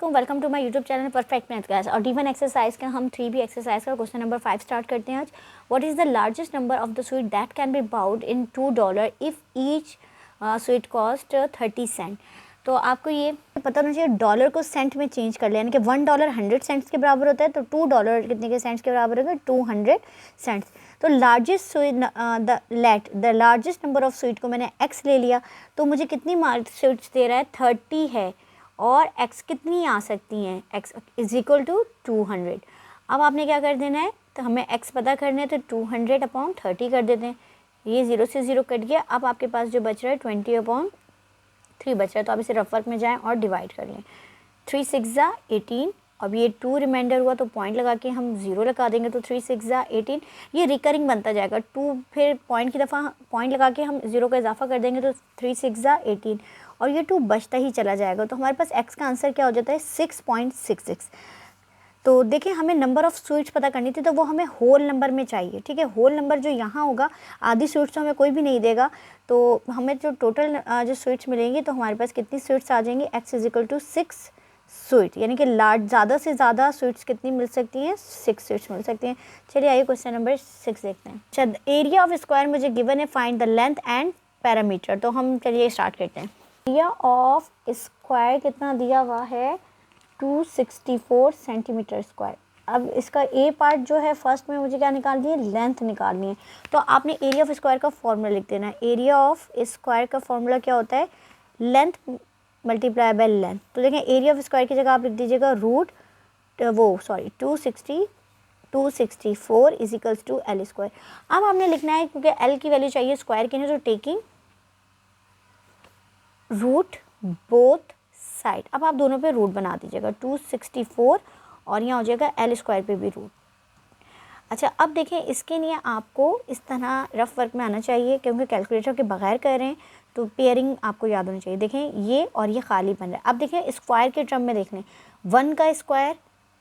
Welcome to my YouTube channel perfect math class. और D1 exercise का हम 3B exercise का क्वेश्चन नंबर 5 स्टार्ट करते हैं आज। What is the largest number of the sweet that can be bought in $2 if each sweet cost 30 cent. तो आपको ये पता होना चाहिए डॉलर को सेंट में चेंज कर लें, यानी कि $1 100 सेंट्स के बराबर होता है, तो $2 कितने के सेंट्स के बराबर होगा? 200 सेंट्स। तो largest sweet the largest number of sweet को मैंने x ले लिया, तो मुझे कितनी स्वीट्स दे रहा है? 30 है। और x कितनी आ सकती हैं? x is equal to 200। अब आपने क्या कर देना है, तो हमें x पता करना है, तो 200/30 कर देते हैं। ये 0 से 0 कट गया। अब आपके पास जो बच रहा है 20/3 बच रहा है, तो आप इसे रफ वर्क में जाएं और डिवाइड कर लें। 3 6 ज़ा 18। अब ये 2 रिमाइंडर हुआ, तो पॉइंट लगा के हम 0 लगा देंगे, तो 3 6 ज़ा 18। ये रिकरिंग बनता जाएगा 2, फिर पॉइंट की दफ़ा पॉइंट लगा के हम 0 का इजाफा कर देंगे, तो 3 6 ज़ा 18 और ये 2 बचता ही चला जाएगा। तो हमारे पास x का आंसर क्या हो जाता है? 6.66। तो देखिए, हमें नंबर ऑफ़ स्वीट्स पता करनी थी, तो वो हमें होल नंबर में चाहिए। ठीक है, होल नंबर जो यहाँ होगा, आधी स्वीट्स तो हमें कोई भी नहीं देगा, तो हमें जो टोटल जो स्वीट्स मिलेंगी, तो हमारे पास कितनी स्वीट्स आ जाएंगी? x is equal to 6 sweet, यानी कि ज़्यादा से ज़्यादा स्वीट्स कितनी मिल सकती हैं? 6 स्वीट्स मिल सकती हैं। चलिए आइए क्वेश्चन नंबर 6 देखते हैं। अच्छा, एरिया ऑफ स्क्वायर मुझे गिवन है, find the length and parameter. तो हम चलिए स्टार्ट करते हैं। एरिया ऑफ स्क्वायर कितना दिया हुआ है? 264 सेंटीमीटर स्क्वायर। अब इसका ए पार्ट जो है, फर्स्ट में मुझे क्या निकालनी है? लेंथ निकालनी है। तो आपने एरिया ऑफ स्क्वायर का फॉर्मूला लिख देना है। एरिया ऑफ स्क्वायर का फॉर्मूला क्या होता है? Length multiply by length. तो देखें, एरिया ऑफ स्क्वायर की जगह आप लिख दीजिएगा 264 is equals to L square. अब आपने लिखना है, क्योंकि L की वैल्यू चाहिए स्क्वायर की है, तो टेकिंग रूट बोथ साइड। अब आप दोनों पे रूट बना दीजिएगा, 264 और यहाँ हो जाएगा L स्क्वायर पे भी रूट। अच्छा, अब देखें, इसके लिए आपको इस तरह रफ वर्क में आना चाहिए, क्योंकि कैलकुलेटर के बगैर कर रहे हैं, तो पेयरिंग आपको याद होनी चाहिए। देखें, ये और ये खाली बन रहा है। अब देखें, स्क्वायर के टर्म में देख लें, 1 का स्क्वायर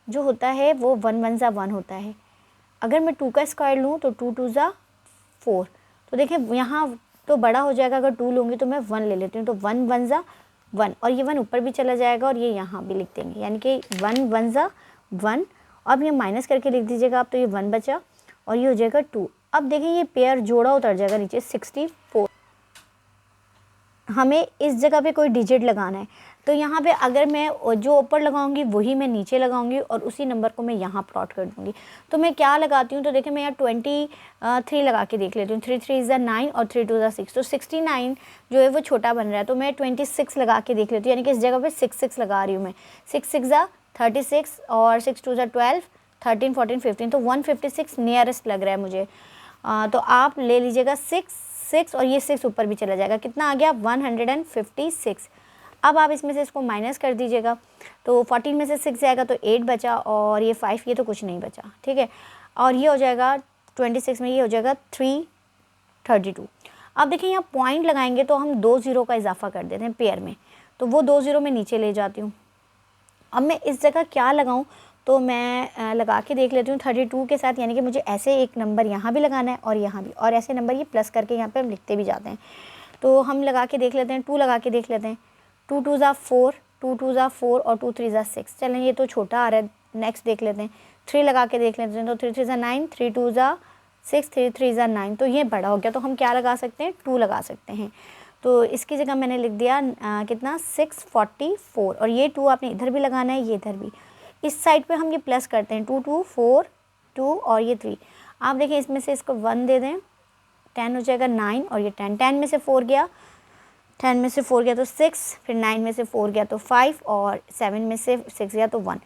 जो होता है वो 1 1 ज़ा 1 होता है। अगर मैं 2 का स्क्वायर लूँ तो 2 2 ज़ा 4। तो देखें, यहाँ तो बड़ा हो जाएगा, अगर 2 लूँगी तो मैं 1 ले लेती हूँ, तो 1 1 ज़ा 1 और ये 1 ऊपर भी चला जाएगा और ये यहाँ भी लिख देंगे, यानी कि 1 1 ज़ा 1। अब ये माइनस करके लिख दीजिएगा आप, तो ये 1 बचा और ये हो जाएगा 2। अब देखें, ये पेयर जोड़ा उतर जाएगा नीचे, 64। हमें इस जगह पे कोई डिजिट लगाना है, तो यहाँ पे अगर मैं जो ऊपर लगाऊंगी वही मैं नीचे लगाऊंगी और उसी नंबर को मैं यहाँ प्लॉट कर दूंगी। तो मैं क्या लगाती हूँ, तो देखिए, मैं यहाँ 23 लगा के देख लेती हूँ। 3 3 इज़ 9 और 3 2 6, तो 69 जो है वो छोटा बन रहा है, तो मैं 26 लगा के देख लेती हूँ, यानी कि इस जगह पे 6 6 लगा रही हूँ मैं। 6 6 36 और 6 2 12, 13 14 15, तो 156 नियरेस्ट लग रहा है मुझे। तो आप ले लीजिएगा 6 और ये 6 ऊपर भी चला जाएगा, कितना आ गया? 156। अब आप इसमें से इसको माइनस कर दीजिएगा, तो 14 में से 6 जाएगा तो 8 बचा और ये 5, ये तो कुछ नहीं बचा। ठीक है, और ये हो जाएगा 26 में, ये हो जाएगा 332। अब देखिए, यहाँ पॉइंट लगाएंगे तो हम 2 0 का इजाफा कर देते हैं पेयर में, तो वो 2 0 में नीचे ले जाती हूँ। अब मैं इस जगह क्या लगाऊं, तो मैं लगा के देख लेती हूँ 32 के साथ, यानी कि मुझे ऐसे एक नंबर यहाँ भी लगाना है और यहाँ भी, और ऐसे नंबर ये प्लस करके यहाँ पे हम लिखते भी जाते हैं। तो हम लगा के देख लेते हैं, 2 लगा के देख लेते हैं। 2 2 ज़ा 4, 2 2 ज़ा 4 और 2 3 ज़ा 6। चलें, ये तो छोटा आ रहा है, नेक्स्ट देख लेते हैं। 3 लगा के देख लेते हैं, तो 3 3 ज़ा 9, 3 2 ज़ा 6, 3 3 ज़ा 9, तो ये बड़ा हो गया, तो हम क्या लगा सकते हैं? 2 लगा सकते हैं। तो इसकी जगह मैंने लिख दिया कितना? 644, और ये 2 आपने इधर भी लगाना है, ये इधर भी। इस साइड पे हम ये प्लस करते हैं, 2 2 4 2 और ये 3। आप देखें, इसमें से इसको 1 दे दें, 10 हो जाएगा 9 और ये 10। 10 में से 4 गया, 10 में से 4 गया तो 6, फिर 9 में से 4 गया तो 5 और 7 में से 6 गया तो 1।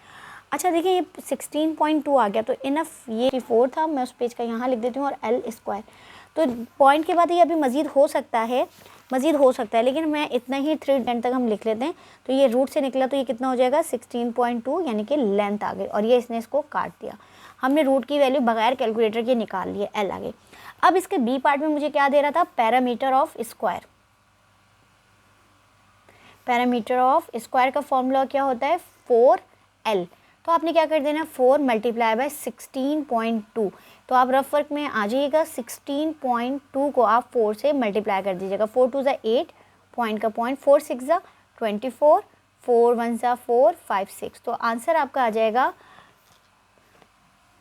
अच्छा देखिए, ये 16.2 आ गया, तो इनफ ये 4 था। मैं उस पेज का यहाँ लिख देती हूँ और L स्क्वायर। तो पॉइंट के बाद ये अभी मज़ीद हो सकता है, लेकिन मैं इतना ही 310 तक हम लिख लेते हैं। तो ये रूट से निकला, तो ये कितना हो जाएगा? 16.2, यानी कि लेंथ आ गई, और ये इसने इसको काट दिया। हमने रूट की वैल्यू बगैर कैलकुलेटर के निकाल ली है, L आ गई। अब इसके बी पार्ट में मुझे क्या दे रहा था? Parameter of square. Parameter of square का फॉर्मूला क्या होता है? 4L। तो आपने क्या कर देना? 4 मल्टीप्लाई बाय 16.2। तो आप रफ वर्क में आ जाइएगा, 16.2 को आप 4 से मल्टीप्लाई कर दीजिएगा। 4 2 ज़ा 8, पॉइंट का पॉइंट, 4 6 ज़ा 24, 4 1 ज़ा 4 5 6। तो आंसर आपका आ जाएगा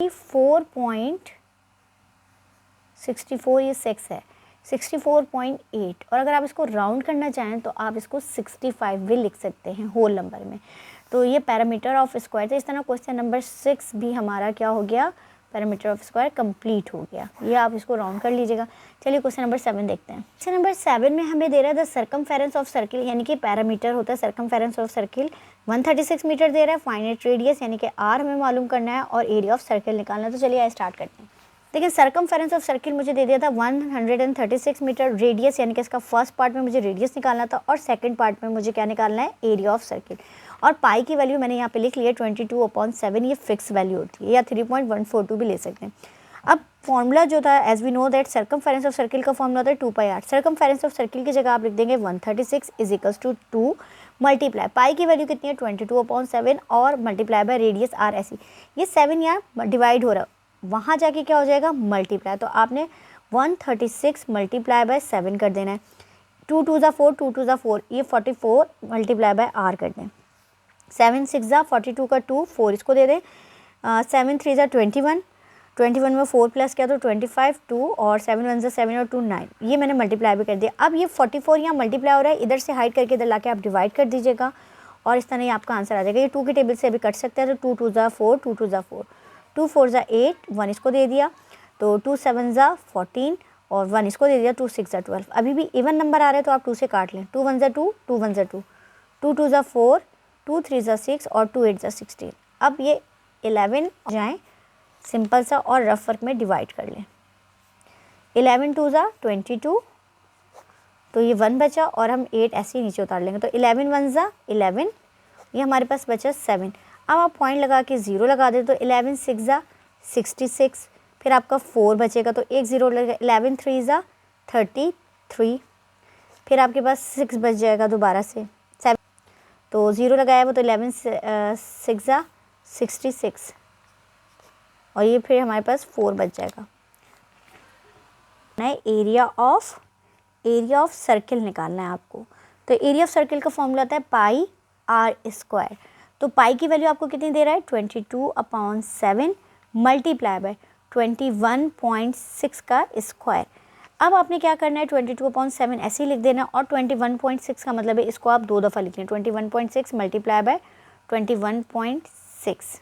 4.64, ये 6 है, 64.8। और अगर आप इसको राउंड करना चाहें तो आप इसको 65 भी लिख सकते हैं होल नंबर में। तो ये पैरामीटर ऑफ स्क्वायर था। इस तरह क्वेश्चन नंबर 6 भी हमारा क्या हो गया, पैरामीटर ऑफ स्क्वायर कंप्लीट हो गया। ये आप इसको राउंड कर लीजिएगा। चलिए क्वेश्चन नंबर 7 देखते हैं। क्वेश्चन नंबर 7 में हमें दे रहा है द सर्कमफेरेंस ऑफ सर्किल, यानी कि पैरामीटर होता है सर्कमफेरेंस ऑफ सर्किल 136 मीटर दे रहा है। फाइंड इट रेडियस यानी कि आर हमें मालूम करना है और एरिया ऑफ सर्किल निकालना है। तो चलिए स्टार्ट करते हैं। देखिए सर्कमफेरेंस ऑफ सर्किल मुझे दे दिया था 136 मीटर। रेडियस यानी कि इसका फर्स्ट पार्ट में मुझे रेडियस निकालना था और सेकंड पार्ट में मुझे क्या निकालना है, एरिया ऑफ सर्किल। और पाई की वैल्यू मैंने यहाँ पे लिख लिया 22/7, ये फिक्स वैल्यू होती है, या 3.142 भी ले सकते हैं। अब फॉर्मूला जो था, as we know that circumference of circle का फॉर्मूला होता है 2πr। सर्कमफेरेंस ऑफ सर्किल की जगह आप लिख देंगे 136 = 2 मल्टीप्लाई पाई की वैल्यू कितनी है 22/7 और मल्टीप्लाई बाय रेडियस r ऐसी। ये 7 यहाँ डिवाइड हो रहा है, वहाँ जाके क्या हो जाएगा मल्टीप्लाई। तो आपने 136 मल्टीप्लाई बाय 7 कर देना है। 2 2 ज़ा 4, 2 2 ज़ा 4, ये 44 मल्टीप्लाई बाय r कर दें। 7 6 ज़ा 42 का 2, 4 इसको दे दें। 7 3 ज़ा 21, 21 में 4 प्लस किया तो 25, 2 और 7 1 ज़ा 7 और 2 9। ये मैंने मल्टीप्लाई भी कर दिया। अब ये 44 यहाँ मल्टीप्लाई हो रहा है, इधर से हाइड करके इधर लाके आप डिवाइड कर दीजिएगा और इस तरह ये आपका आंसर आ जाएगा। ये 2 की टेबल से अभी कट सकते हैं। तो 2 2 ज़ा 4, 2 2 ज़ा 4, 2 4 ज़ा 8, 1 इसको दे दिया। तो 2 7 ज़ा 14 और 1 इसको दे दिया। 2 6 ज़ा 12। अभी भी इवन नंबर आ रहे हैं तो आप 2 से काट लें। 2 1 ज़ा 2, 2 1 ज़ा 2, 2 2 ज़ा 4, 2 3 ज़ा 6 और 2 8 ज़ा 16। अब ये 11 जाएँ सिंपल सा और रफ वर्क में डिवाइड कर लें। 11 2 ज़ा 22, तो ये 1 बचा और हम 8 ऐसे ही नीचे उतार लेंगे। तो 11 1 ज़ा 11, ये हमारे पास बचा 7। अब आप पॉइंट लगा के 0 लगा दें तो 11 6 ज़ा 66, फिर आपका 4 बचेगा तो एक 0 लगेगा। 11 3 ज़ा 33, फिर आपके पास 6 बच जाएगा दोबारा से 7, तो 0 लगाया वो तो 11 6 ज़ा 66 और ये फिर हमारे पास 4 बच जाएगा। एरिया ऑफ सर्किल निकालना है आपको। तो एरिया ऑफ सर्किल का फॉर्मूला आता है पाई आर स्क्वायर। तो पाई की वैल्यू आपको कितनी दे रहा है 22/7 मल्टीप्लाई बाय 21.6 का स्क्वायर। अब आपने क्या करना है 22/7 ऐसे ही लिख देना और 21.6 का मतलब है इसको आप 2 दफ़ा लिख लें। 21.6 मल्टीप्लाई बाय 21.6।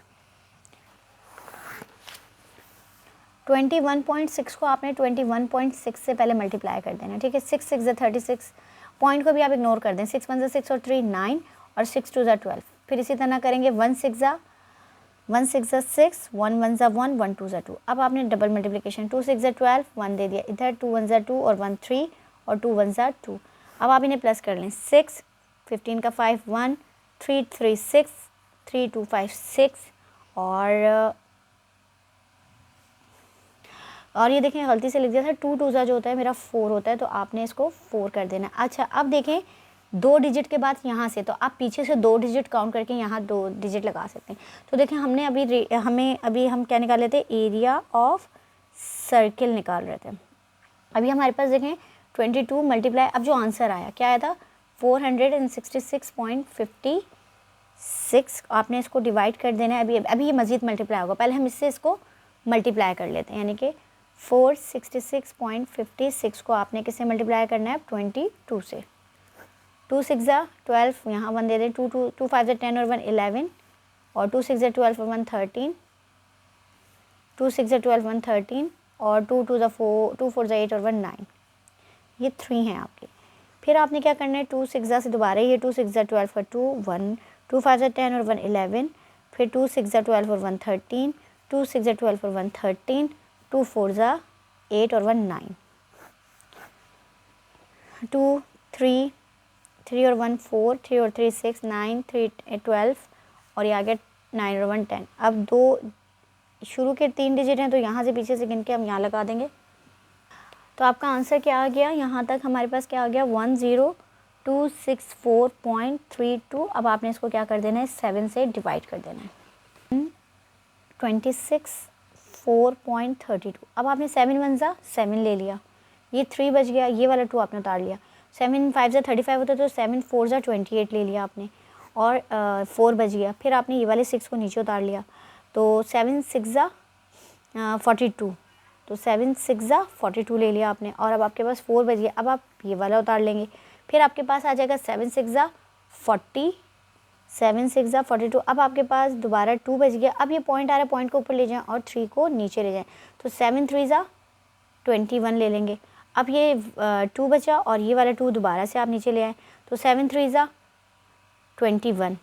21.6 को आपने 21.6 से पहले मल्टीप्लाई कर देना, ठीक है। 6 6 ज़ा 36, पॉइंट को भी आप इग्नोर कर दें। 6 1 ज़ा 6 और 3 9 और 6 2 ज़ा 12। फिर इसी तरह करेंगे 1 6 ज़ा 6, 1 1 ज़ा 1, 1 2 ज़ा 2। अब आपने डबल मल्टीप्लिकेशन 2 6 ज़ा 12, 1 दे दिया इधर, 2 1 ज़ा 2 और 1 3 और 2 1 ज़ा 2। अब आप इन्हें प्लस कर लें। 6 15 का 5 1, 3 3 6, 3 2 5 6 और ये देखें गलती से लिख दिया था 2 2 ज़ा जो होता है मेरा 4 होता है, तो आपने इसको 4 कर देना। अच्छा अब देखें 2 डिजिट के बाद यहाँ से तो आप पीछे से 2 डिजिट काउंट करके यहाँ 2 डिजिट लगा सकते हैं। तो देखें हमने अभी हम क्या निकाल रहे थे, एरिया ऑफ सर्किल निकाल रहे थे। अभी हमारे पास देखें 22 मल्टीप्लाई, अब जो आंसर आया क्या आया था 466.56। आपने इसको डिवाइड कर देना है। अभी ये मज़ीद मल्टीप्लाई होगा, पहले हम इससे इसको मल्टीप्लाई कर लेते हैं। यानी कि 466.56 को आपने किससे मल्टीप्लाई करना है 22 से। 2 6 ज़ा 12, यहाँ 1 दे दें। 2 5 ज़ा 10 और 1 11 और 2 6 ज़ा 12 और 1 13, 2 6 ज़ा 12 1 13 और 2 2 ज़ा 4, 2 4 ज़ा 8 और 1 9। ये 3 हैं आपके। फिर आपने क्या करना है 2 6 ज़ा से दोबारा ये 2 6 ज़ा 12 और 2 1, 2 5 ज़ा 10 और 1 11, फिर 2 6 ज़ा 12 और 1 13, 2 6 ज़ा 12 और 1 13, 2 4 ज़ा 8 और 1 9, 2 3 3 और 1 4, 3 और 3 6 9, 3 12 और ये आ गया 9 और 1 10। अब 2 शुरू के 3 डिजिट हैं तो यहाँ से पीछे से गिन के हम यहाँ लगा देंगे। तो आपका आंसर क्या आ गया, यहाँ तक हमारे पास क्या आ गया 10264.32। अब आपने इसको क्या कर देना है 7 से डिवाइड कर देना है। 26.4.32। अब आपने 7 1 ज़ा 7 ले लिया, ये 3 बच गया, ये वाला 2 आपने उतार लिया। 7 5 ज़ा 35 होता है तो 7 4 ज़ा 28 ले लिया आपने और 4 बज गया, फिर आपने ये वाले 6 को नीचे उतार लिया, तो 7 6 ज़ा 42, तो 7 6 ज़ा 42 ले लिया आपने, और अब आपके पास 4 बज गया, अब आप ये वाला उतार लेंगे, फिर आपके पास आ जाएगा 7 6 ज़ा 40, 7 6 ज़ा 42, अब आपके पास दोबारा 2 बज गया, अब ये पॉइंट आ रहा है, पॉइंट को ऊपर ले जाएं और 3 को नीचे ले जाएं, तो 7 3 ज़ा 21 ले लेंगे। अब ये 2 बचा और ये वाला 2 दोबारा से आप नीचे ले आए, तो 7 3 ज़ा 21,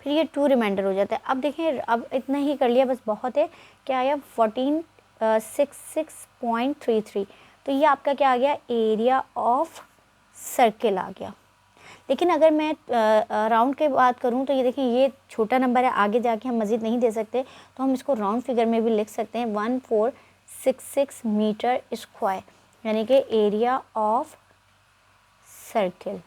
फिर ये 2 रिमाइंडर हो जाता है। अब देखें, अब इतना ही कर लिया, बस बहुत है, क्या आया 1466.33, तो ये आपका क्या आ गया, एरिया ऑफ सर्किल आ गया। लेकिन अगर मैं राउंड की बात करूं तो ये देखें, ये छोटा नंबर है, आगे जाके हम मज़ीद नहीं दे सकते, तो हम इसको राउंड फिगर में भी लिख सकते हैं, 1466 मीटर स्क्वायर, यानी कि एरिया ऑफ सर्किल।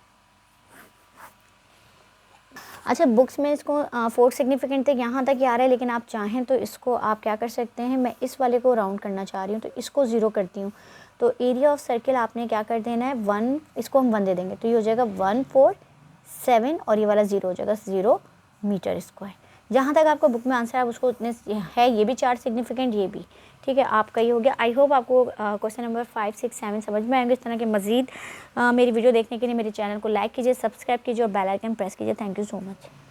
अच्छा, बुक्स में इसको 4 सिग्निफिकेंट तक यहाँ तक ही आ रहा है, लेकिन आप चाहें तो इसको आप क्या कर सकते हैं, मैं इस वाले को राउंड करना चाह रही हूँ तो इसको 0 करती हूँ, तो एरिया ऑफ सर्किल आपने क्या कर देना है 1, इसको हम 1 दे देंगे, तो ये हो जाएगा 147 और ये वाला 0 हो जाएगा 0 मीटर स्क्वायर। जहाँ तक आपको बुक में आंसर है उसको उतने है, ये भी 4 सिग्निफिकेंट, ये भी ठीक है, आपका ये हो गया। आई होप आपको क्वेश्चन नंबर 5 6 7 समझ में आएंगे। इस तरह के मज़ीद मेरी वीडियो देखने के लिए मेरे चैनल को लाइक कीजिए, सब्सक्राइब कीजिए और बेल आइकन प्रेस कीजिए। Thank you so much.